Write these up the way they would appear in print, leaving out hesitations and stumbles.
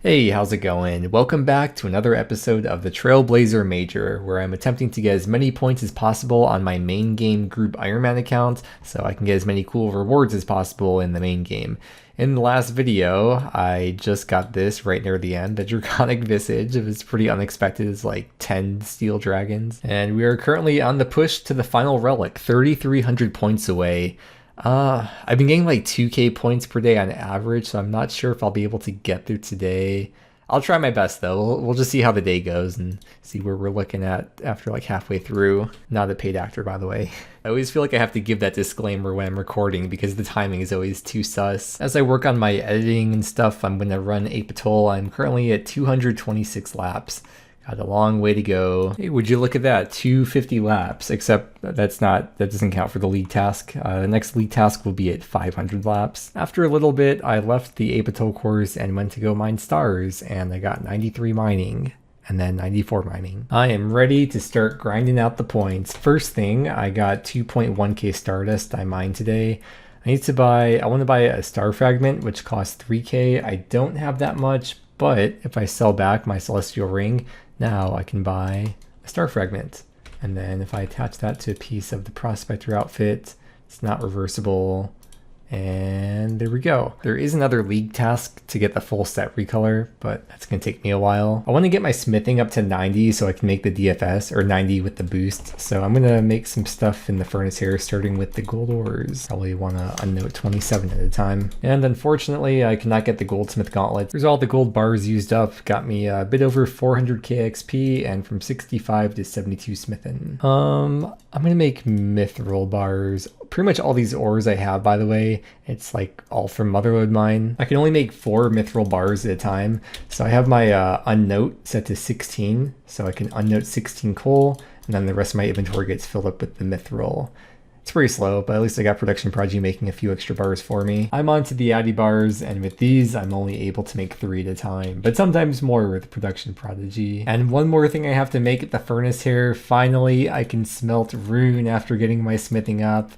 Hey, how's it going? Welcome back to another episode of the Trailblazer Mager, where I'm attempting to get as many points as possible on my main game group Ironman account, so I can get as many cool rewards as possible in the main game. In the last video, I just got this right near the end, the Draconic Visage. It was pretty unexpected. It's like 10 steel dragons. And we are currently on the push to the final relic, 3,300 points away. I've been getting like 2k points per day on average, so I'm not sure if I'll be able to get there today. I'll try my best though. We'll just see how the day goes and see where we're looking at after like halfway through. Not a paid actor, by the way. I always feel like I have to give that disclaimer when I'm recording because the timing is always too sus. As I work on my editing and stuff, I'm going to run Apatol. I'm currently at 226 laps. Got a long way to go. Hey, would you look at that? 250 laps, except that doesn't count for the league task. The next league task will be at 500 laps. After a little bit, I left the Apatol course and went to go mine stars, and I got 93 mining, and then 94 mining. I am ready to start grinding out the points. First thing, I got 2.1k stardust I mined today. I want to buy a star fragment, which costs 3k. I don't have that much, but if I sell back my celestial ring, now I can buy a star fragment. And then if I attach that to a piece of the prospector outfit, it's not reversible. And there we go. There is another league task to get the full set recolor, but that's going to take me a while. I want to get my smithing up to 90 so I can make the DFS, or 90 with the boost. So I'm going to make some stuff in the furnace here, starting with the gold ores. Probably want to unnote 27 at a time. And unfortunately, I cannot get the goldsmith gauntlet. There's all the gold bars used up. Got me a bit over 400k XP and from 65 to 72 smithing. I'm going to make mithril bars. Pretty much all these ores I have, by the way, it's like all from Motherlode Mine. I can only make 4 mithril bars at a time. So I have my unnote set to 16. So I can unnote 16 coal, and then the rest of my inventory gets filled up with the mithril. It's pretty slow, but at least I got Production Prodigy making a few extra bars for me. I'm onto the Addy bars, and with these, I'm only able to make 3 at a time, but sometimes more with Production Prodigy. And one more thing I have to make at the furnace here. Finally, I can smelt rune after getting my smithing up.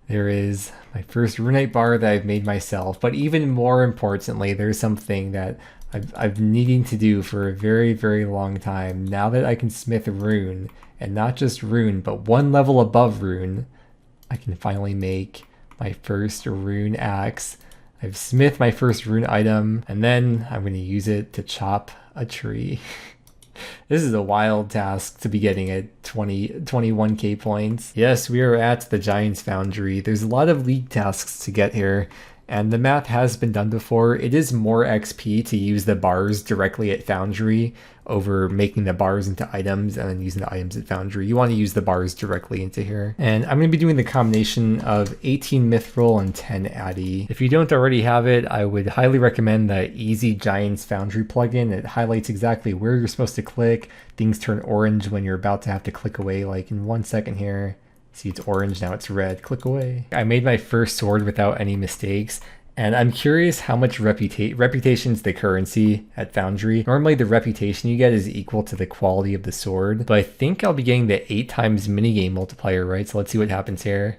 There is my first runite bar that I've made myself, but even more importantly, there's something that I've needing to do for a very, very long time. Now that I can smith rune, and not just rune, but one level above rune, I can finally make my first rune axe. I've smithed my first rune item, and then I'm going to use it to chop a tree. This is a wild task to be getting at 21k points. Yes, we are at the Giant's Foundry. There's a lot of league tasks to get here, and the math has been done before. It is more XP to use the bars directly at Foundry over making the bars into items and then using the items at Foundry. You want to use the bars directly into here. And I'm going to be doing the combination of 18 mithril and 10 addy. If you don't already have it, I would highly recommend the Easy Giant's Foundry plugin. It highlights exactly where you're supposed to click. Things turn orange when you're about to have to click away, like in 1 second here. See, it's orange, now it's red. Click away. I made my first sword without any mistakes, and I'm curious how much reputation's the currency at Foundry. Normally the reputation you get is equal to the quality of the sword, but I think I'll be getting the 8 times minigame multiplier, right? So let's see what happens here.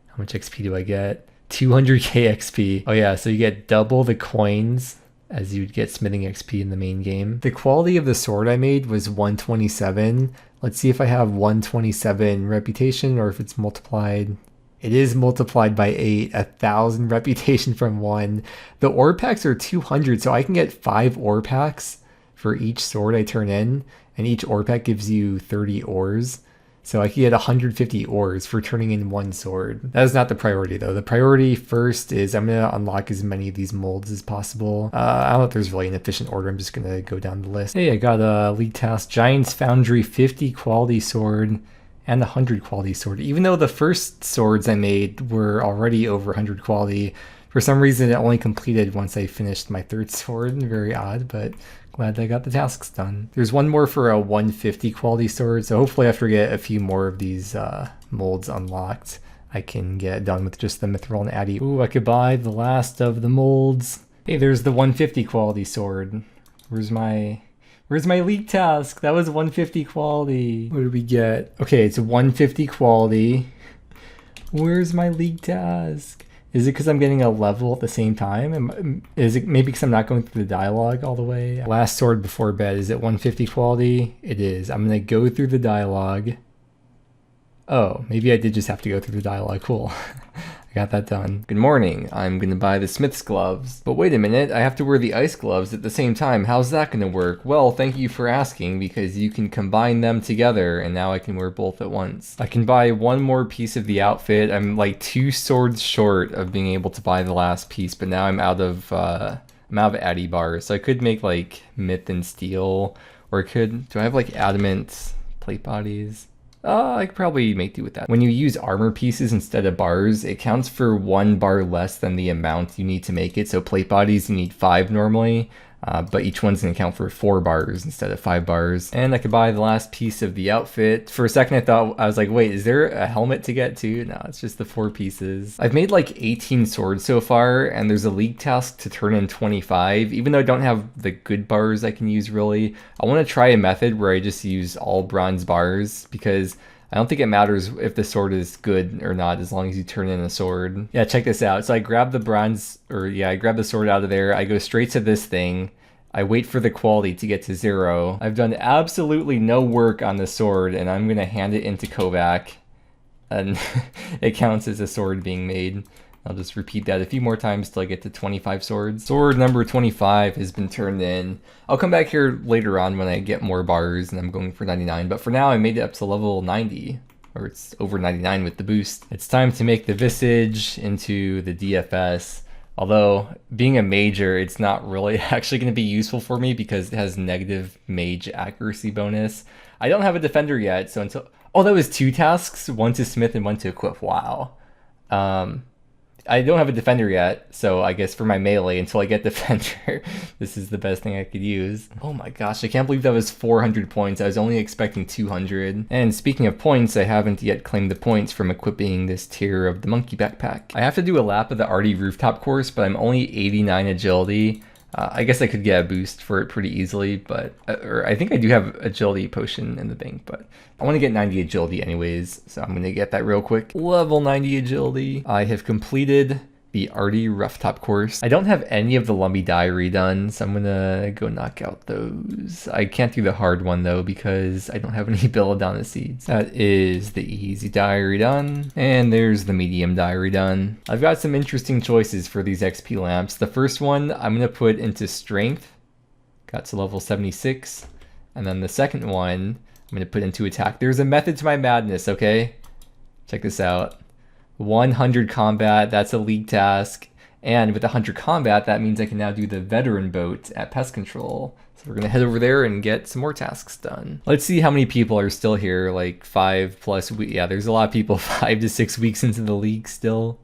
How much XP do I get? 200k XP. Oh yeah, so you get double the coins as you'd get smithing XP in the main game. The quality of the sword I made was 127. Let's see if I have 127 reputation or if it's multiplied. It is multiplied by 8, 1,000 reputation from 1. The ore packs are 200, so I can get 5 ore packs for each sword I turn in, and each ore pack gives you 30 ores. So I can get 150 ores for turning in 1 sword. That is not the priority though. The priority first is I'm going to unlock as many of these molds as possible. I don't know if there's really an efficient order. I'm just going to go down the list. Hey, I got a league task, Giant's Foundry 50 quality sword and 100 quality sword. Even though the first swords I made were already over 100 quality, for some reason it only completed once I finished my 3rd sword. Very odd, but glad I got the tasks done. There's one more for a 150 quality sword, so hopefully after I get a few more of these molds unlocked, I can get done with just the mithril and addy. Ooh, I could buy the last of the molds. Hey, there's the 150 quality sword. Where's my league task? That was 150 quality. What did we get? Okay, it's 150 quality. Where's my league task? Is it because I'm getting a level at the same time? Is it maybe because I'm not going through the dialogue all the way? Last sword before bed, is it 150 quality? It is. I'm going to go through the dialogue. Oh, maybe I did just have to go through the dialogue. Cool. I got that done. Good morning. I'm going to buy the smith's gloves. But wait a minute, I have to wear the ice gloves at the same time. How's that going to work? Well, thank you for asking, because you can combine them together, and now I can wear both at once. I can buy one more piece of the outfit. I'm like 2 swords short of being able to buy the last piece, but now I'm out of addy bars. So I could make like myth and steel, or do I have like adamant plate bodies? I could probably make do with that. When you use armor pieces instead of bars, it counts for 1 bar less than the amount you need to make it. So plate bodies, you need 5 normally, but each one's gonna count for 4 bars instead of 5 bars. And I could buy the last piece of the outfit. For a second I was like, wait, is there a helmet to get too? No, it's just the 4 pieces. I've made like 18 swords so far, and there's a league task to turn in 25. Even though I don't have the good bars I can use really, I want to try a method where I just use all bronze bars, because I don't think it matters if the sword is good or not, as long as you turn in a sword. Yeah, check this out. So I grab the I grab the sword out of there. I go straight to this thing. I wait for the quality to get to 0. I've done absolutely no work on the sword, and I'm going to hand it into Kovac, and it counts as a sword being made. I'll just repeat that a few more times till I get to 25 swords. Sword number 25 has been turned in. I'll come back here later on when I get more bars and I'm going for 99, but for now I made it up to level 90, or it's over 99 with the boost. It's time to make the Visage into the DFS. Although, being a Mager, it's not really actually going to be useful for me because it has negative mage accuracy bonus. I don't have a defender yet, so until... Oh, that was 2 tasks? 1 to smith and 1 to equip. Wow. I don't have a defender yet, so I guess for my melee, until I get defender, this is the best thing I could use. Oh my gosh, I can't believe that was 400 points. I was only expecting 200. And speaking of points, I haven't yet claimed the points from equipping this tier of the monkey backpack. I have to do a lap of the Arty rooftop course, but I'm only 89 agility. I guess I could get a boost for it pretty easily, but or I think I do have agility potion in the bank, but I want to get 90 agility anyways, so I'm going to get that real quick. Level 90 agility. I have completed the Arty rooftop course. I don't have any of the Lumpy Diary done, so I'm going to go knock out those. I can't do the hard one though because I don't have any Belladonna seeds. That is the easy diary done, and there's the medium diary done. I've got some interesting choices for these XP lamps. The first one I'm going to put into strength. Got to level 76. And then the second one I'm going to put into attack. There's a method to my madness, okay? Check this out. 100 combat, that's a league task. And with 100 combat, that means I can now do the veteran boat at pest control. So we're gonna head over there and get some more tasks done. Let's see how many people are still here, like 5+ weeks. Yeah, there's a lot of people 5 to 6 weeks into the league still.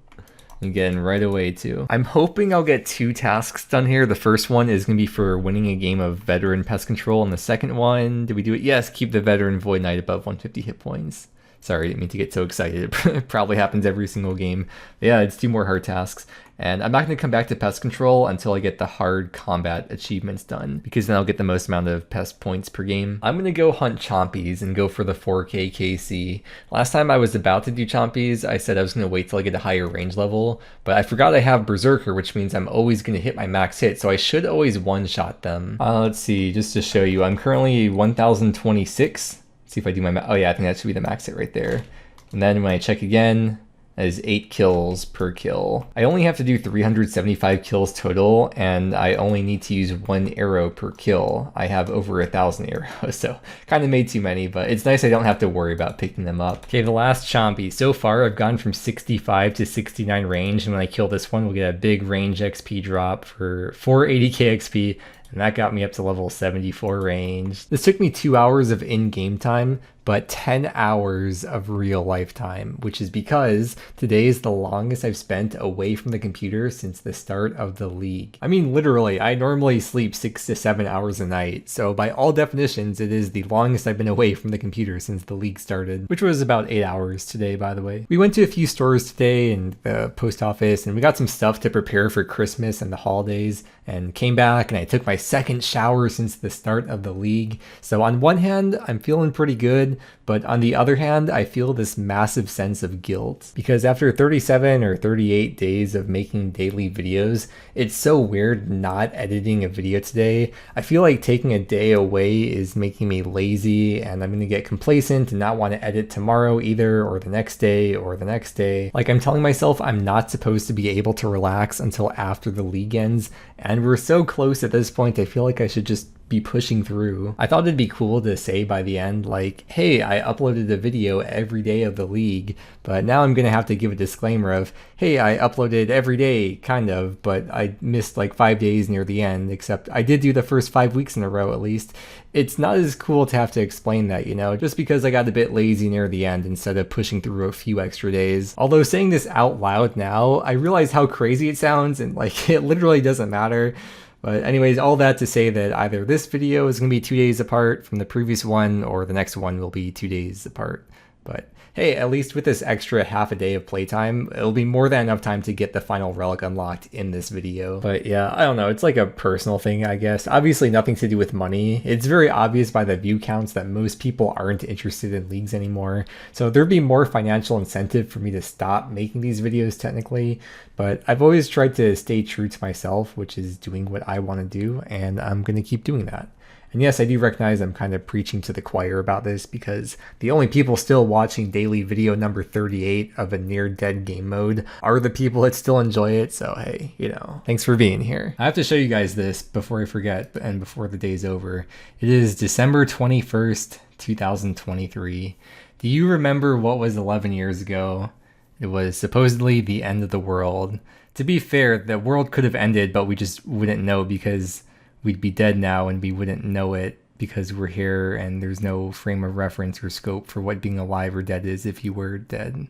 And getting right away too. I'm hoping I'll get 2 tasks done here. The first one is gonna be for winning a game of veteran pest control, and the second one, did we do it? Yes, keep the veteran void knight above 150 hit points. Sorry, I didn't mean to get so excited. It probably happens every single game. But yeah, it's 2 more hard tasks. And I'm not going to come back to pest control until I get the hard combat achievements done, because then I'll get the most amount of pest points per game. I'm going to go hunt Chompies and go for the 4K KC. Last time I was about to do Chompies, I said I was going to wait till I get a higher range level, but I forgot I have Berserker, which means I'm always going to hit my max hit, so I should always one-shot them. Let's see, just to show you, I'm currently 1026. See if I do my oh yeah, I think that should be the max hit right there. And then when I check again, that is 8 kills per kill. I only have to do 375 kills total, and I only need to use 1 arrow per kill. I have over 1,000 arrows, so kind of made too many, but it's nice I don't have to worry about picking them up. Okay, the last Chompy. So far, I've gone from 65 to 69 range, and when I kill this one, we'll get a big range XP drop for 480k XP, and that got me up to level 74 range. This took me 2 hours of in-game time, but 10 hours of real life time, which is because today is the longest I've spent away from the computer since the start of the league. I mean, literally, I normally sleep 6 to 7 hours a night, so by all definitions, it is the longest I've been away from the computer since the league started, which was about 8 hours today, by the way. We went to a few stores today and the post office, and we got some stuff to prepare for Christmas and the holidays, and came back and I took my second shower since the start of the league. So on one hand, I'm feeling pretty good. good, but on the other hand, I feel this massive sense of guilt because after 37 or 38 days of making daily videos, it's so weird not editing a video today. I feel like taking a day away is making me lazy, and I'm gonna get complacent and not want to edit tomorrow either, or the next day, or the next day. Like, I'm telling myself I'm not supposed to be able to relax until after the league ends, and we're so close at this point, I feel like I should just be pushing through. I thought it'd be cool to say by the end, like, hey, I uploaded a video every day of the league, but now I'm gonna have to give a disclaimer of, hey, I uploaded every day, kind of, but I missed like 5 days near the end, except I did do the first 5 weeks in a row at least. It's not as cool to have to explain that, you know, just because I got a bit lazy near the end instead of pushing through a few extra days. Although saying this out loud now, I realize how crazy it sounds, and like, it literally doesn't matter. But anyways, all that to say that either this video is going to be 2 days apart from the previous one, or the next one will be 2 days apart. But hey, at least with this extra half a day of playtime, it'll be more than enough time to get the final relic unlocked in this video. But yeah, I don't know, it's like a personal thing, I guess. Obviously nothing to do with money. It's very obvious by the view counts that most people aren't interested in leagues anymore. So there'd be more financial incentive for me to stop making these videos technically. But I've always tried to stay true to myself, which is doing what I want to do, and I'm going to keep doing that. And yes, I do recognize I'm kind of preaching to the choir about this because the only people still watching daily video number 38 of a near dead game mode are the people that still enjoy it. So hey, you know, thanks for being here. I have to show you guys this before I forget and before the day's over. It is December 21st, 2023. Do you remember what was 11 years ago? It was supposedly the end of the world. To be fair, the world could have ended, but we just wouldn't know because we'd be dead now and we wouldn't know it because we're here and there's no frame of reference or scope for what being alive or dead is if you were dead.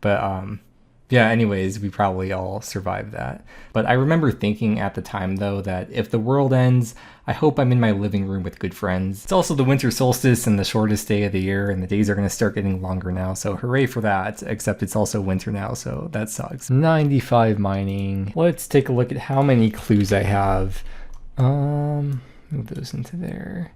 But yeah, anyways, we probably all survived that. But I remember thinking at the time though that if the world ends, I hope I'm in my living room with good friends. It's also the winter solstice and the shortest day of the year, and the days are going to start getting longer now, so hooray for that, except it's also winter now, so that sucks. 95 mining. Let's take a look at how many clues I have. Move those into there.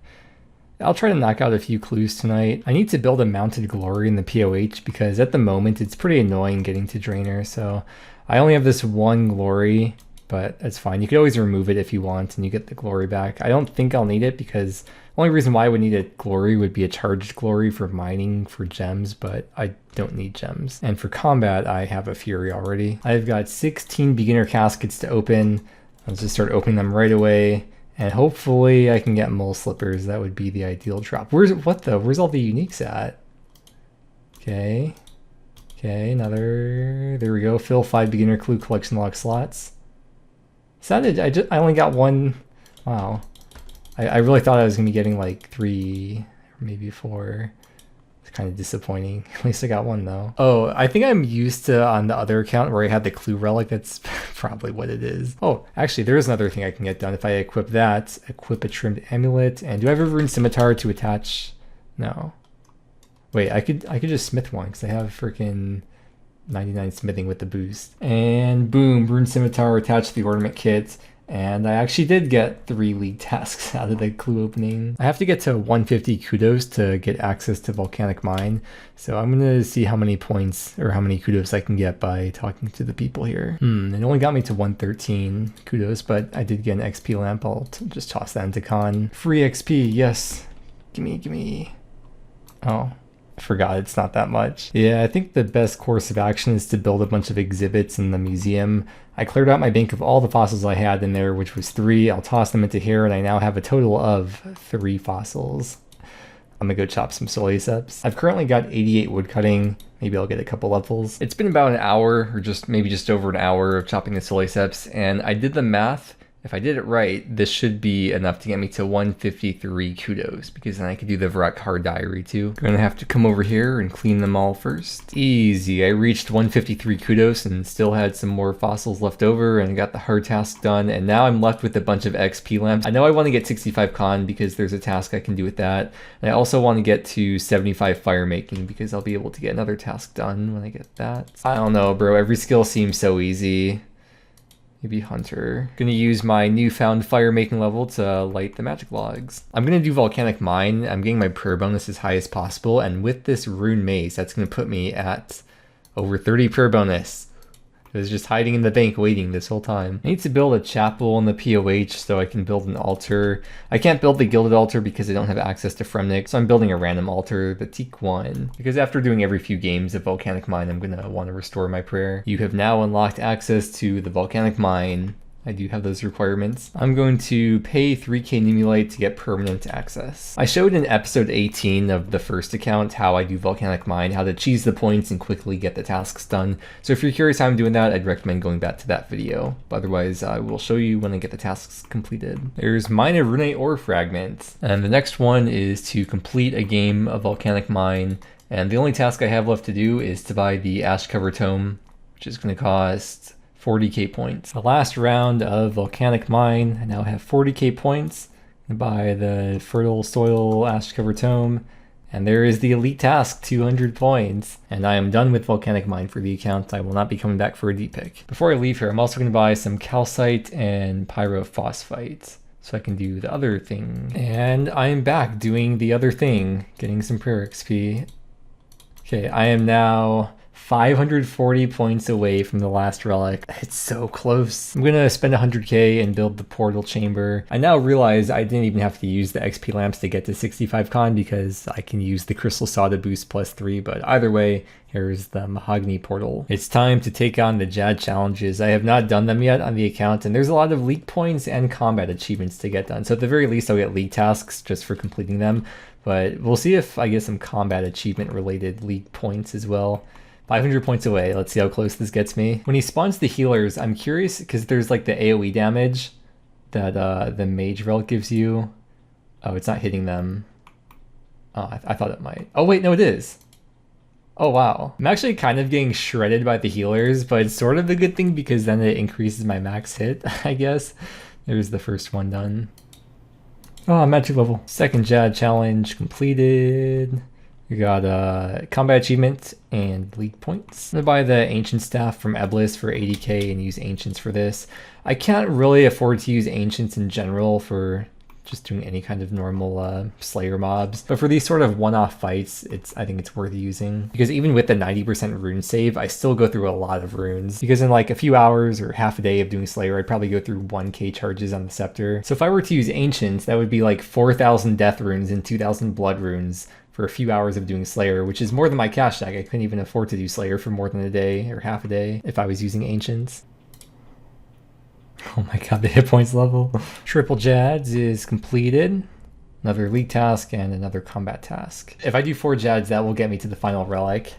I'll try to knock out a few clues tonight. I need to build a mounted glory in the POH because at the moment it's pretty annoying getting to Drainer, so I only have this one glory, but that's fine. You could always remove it if you want and you get the glory back. I don't think I'll need it because the only reason why I would need a glory would be a charged glory for mining for gems, but I don't need gems. And for combat, I have a Fury already. I've got 16 beginner caskets to open. Let's just start opening them right away, and hopefully I can get mole slippers. That would be the ideal drop. Where's all the uniques at? Okay, another. There we go. Fill 5 beginner clue collection lock slots. Is that it? I only got one. Wow, I really thought I was gonna be getting like 3 or maybe 4. Kind of disappointing. At least I got one though. Oh, I think I'm used to on the other account where I had the clue relic. That's probably what it is. Oh, actually there's another thing I can get done if I equip that. Equip a trimmed amulet. And do I have a rune scimitar to attach? No. Wait, I could just smith one because I have freaking 99 smithing with the boost. And boom, rune scimitar attached to the ornament kit. And I actually did get 3 league tasks out of the clue opening. I have to get to 150 kudos to get access to Volcanic Mine. So I'm going to see how many points or how many kudos I can get by talking to the people here. It only got me to 113 kudos, but I did get an XP lamp. I'll just toss that into con. Free XP, yes. Gimme. Oh. I forgot it's not that much. Yeah, I think the best course of action is to build a bunch of exhibits in the museum. I cleared out my bank of all the fossils I had in there, which was 3. I'll toss them into here, and I now have a total of 3 fossils. I'm gonna go chop some Soleseps. I've currently got 88 wood cutting. Maybe I'll get a couple levels. It's been about an hour, or maybe just over an hour of chopping the Soleseps, and I did the math. If I did it right, this should be enough to get me to 153 kudos, because then I could do the Vrak hard diary too. I'm gonna have to come over here and clean them all first. Easy, I reached 153 kudos and still had some more fossils left over and got the hard task done, and now I'm left with a bunch of XP lamps. I know I want to get 65 con because there's a task I can do with that, and I also want to get to 75 fire making because I'll be able to get another task done when I get that. I don't know, bro, every skill seems so easy. Maybe Hunter. Gonna use my newfound fire making level to light the magic logs. I'm gonna do Volcanic Mine. I'm getting my prayer bonus as high as possible, and with this rune mace, that's gonna put me at over 30 prayer bonus. It was just hiding in the bank waiting this whole time. I need to build a chapel in the POH so I can build an altar. I can't build the gilded altar because I don't have access to Fremnik, so I'm building a random altar, the Teak 1. Because after doing every few games of Volcanic Mine, I'm gonna want to restore my prayer. You have now unlocked access to the Volcanic Mine. I do have those requirements. I'm going to pay 3k Numulite to get permanent access. I showed in episode 18 of the first account how I do Volcanic Mine, how to cheese the points and quickly get the tasks done. So if you're curious how I'm doing that, I'd recommend going back to that video. But otherwise, I will show you when I get the tasks completed. There's Mine a Runite Ore Fragment. And the next one is to complete a game of Volcanic Mine. And the only task I have left to do is to buy the Ash Cover Tome, which is going to cost 40k points. The last round of Volcanic Mine, I now have 40k points. Buy the Fertile Soil Ash Cover Tome, and there is the elite task, 200 points. And I am done with Volcanic Mine for the account. I will not be coming back for a deep pick. Before I leave here, I'm also going to buy some calcite and pyrophosphite, so I can do the other thing. And I am back doing the other thing, getting some prayer XP. Okay, I am now 540 points away from the last relic. It's so close. I'm gonna spend 100k and build the portal chamber. I now realize I didn't even have to use the XP lamps to get to 65 con because I can use the crystal saw to boost +3, but either way, here's the mahogany portal. It's time to take on the Jad challenges. I have not done them yet on the account, and there's a lot of league points and combat achievements to get done. So at the very least, I'll get league tasks just for completing them, but we'll see if I get some combat achievement related league points as well. 500 points away. Let's see how close this gets me. When he spawns the healers, I'm curious because there's like the AoE damage that the mage relic gives you. Oh, it's not hitting them. Oh, I thought it might. Oh wait, no it is. Oh wow. I'm actually kind of getting shredded by the healers, but it's sort of a good thing because then it increases my max hit, I guess. There's the first one done. Oh, magic level. Second Jad challenge completed. We got a combat achievement and league points. I'm gonna buy the ancient staff from Eblis for 80k and use ancients for this. I can't really afford to use ancients in general for just doing any kind of normal slayer mobs, but for these sort of one-off fights, I think it's worth using, because even with the 90% rune save, I still go through a lot of runes, because in like a few hours or half a day of doing slayer, I'd probably go through 1k charges on the scepter. So if I were to use ancients, that would be like 4,000 death runes and 2,000 blood runes for a few hours of doing Slayer, which is more than my cash stack. I couldn't even afford to do Slayer for more than a day or half a day if I was using Ancients. Oh my god, the hit points level. Triple Jads is completed. Another league task and another combat task. If I do 4 Jads, that will get me to the final relic.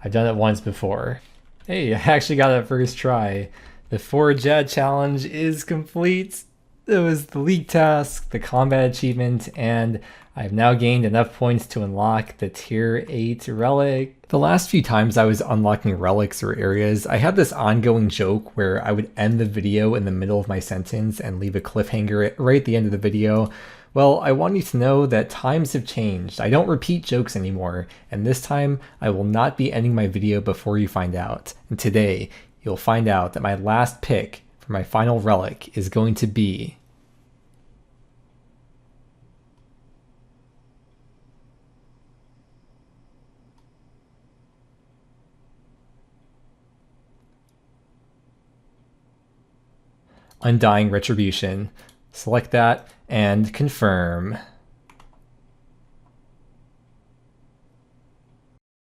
I've done it once before. Hey, I actually got it first try. The 4 Jad challenge is complete. It was the league task, the combat achievement, and I've now gained enough points to unlock the tier 8 relic. The last few times I was unlocking relics or areas, I had this ongoing joke where I would end the video in the middle of my sentence and leave a cliffhanger right at the end of the video. Well, I want you to know that times have changed. I don't repeat jokes anymore, and this time I will not be ending my video before you find out. And today, you'll find out that my last pick for my final relic is going to be Undying Retribution. Select that and confirm.